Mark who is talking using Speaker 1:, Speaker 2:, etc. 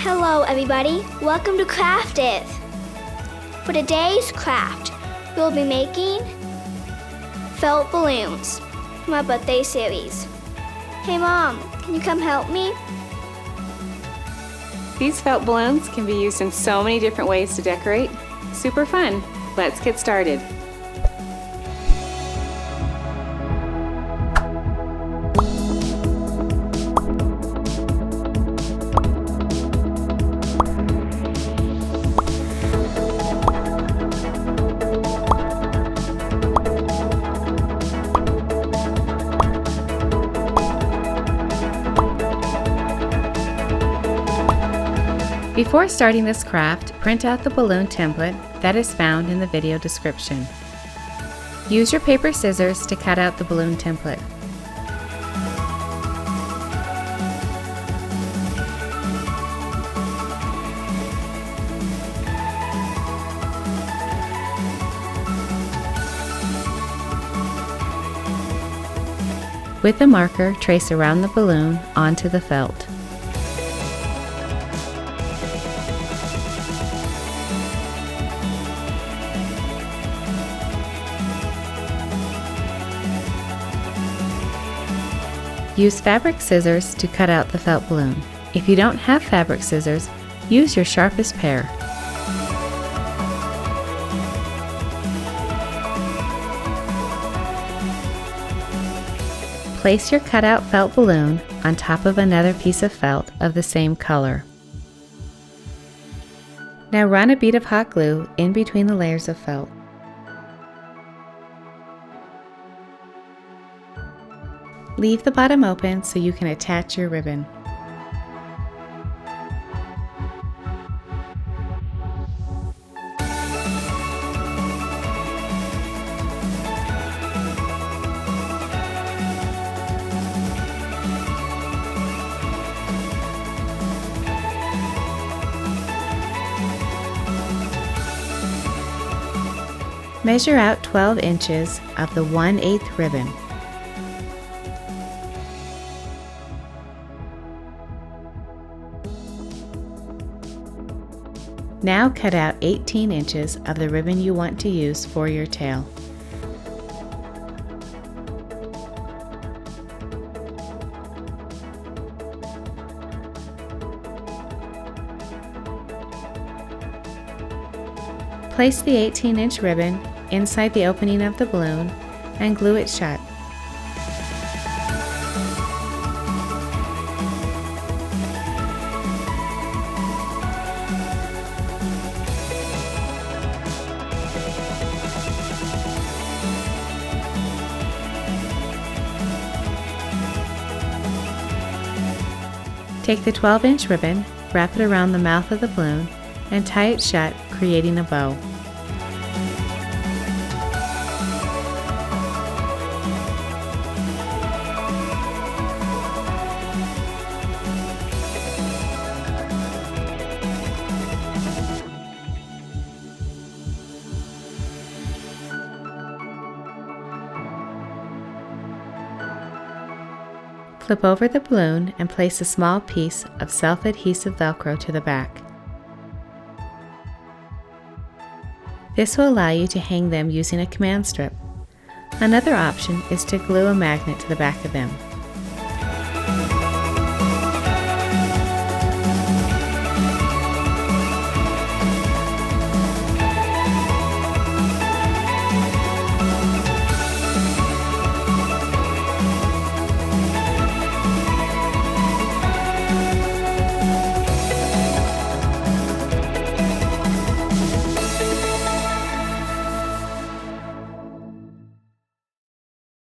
Speaker 1: Hello everybody, welcome to Craft It. For today's craft, we'll be making felt balloons from our birthday series. Hey Mom, can you come help me?
Speaker 2: These felt balloons can be used in so many different ways to decorate. Super fun! Let's get started. Before starting this craft, print out the balloon template that is found in the video description. Use your paper scissors to cut out the balloon template. With a marker, trace around the balloon onto the felt. Use fabric scissors to cut out the felt balloon. If you don't have fabric scissors, use your sharpest pair. Place your cutout felt balloon on top of another piece of felt of the same color. Now run a bead of hot glue in between the layers of felt. Leave the bottom open so you can attach your ribbon. Measure out 12 inches of the 1/8 ribbon. Now cut out 18 inches of the ribbon you want to use for your tail. Place the 18-inch ribbon inside the opening of the balloon and glue it shut. Take the 12-inch ribbon, wrap it around the mouth of the balloon, and tie it shut, creating a bow. Flip over the balloon and place a small piece of self-adhesive velcro to the back. This will allow you to hang them using a command strip. Another option is to glue a magnet to the back of them.